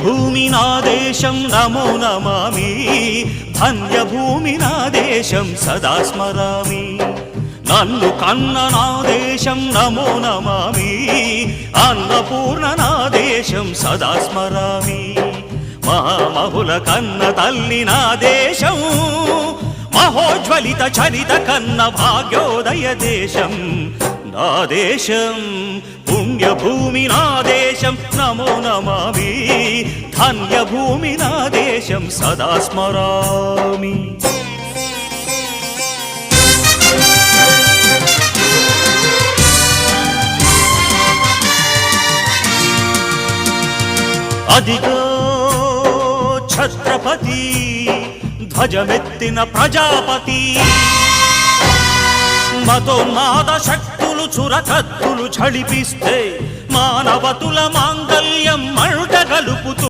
పుణ్యభూమి నా దేశం నమో నమామి, ధన్యభూమి నా దేశం సదా స్మరామి. నన్ను కన్న నా దేశం నమో నమామి, అన్నపూర్ణ నా దేశం సదా స్మరామి. మహామహుల కన్న తల్లి నా దేశం, మహోజ్వలిత చరిత కన్న భాగ్యోదయ దేశం నా దేశం. పుణ్యభూమి నా దేశం నమో నమామి, ధన్యభూమి నా దేశం సదా స్మరామి. అదిగో ఛత్రపతి ధ్వజమెత్తిన ప్రజాపతి, మతోన్మాద శక్తులు చురకత్తులు ఝళిపిస్తే మానవతుల మాంగల్యం మంట గలుపుతూ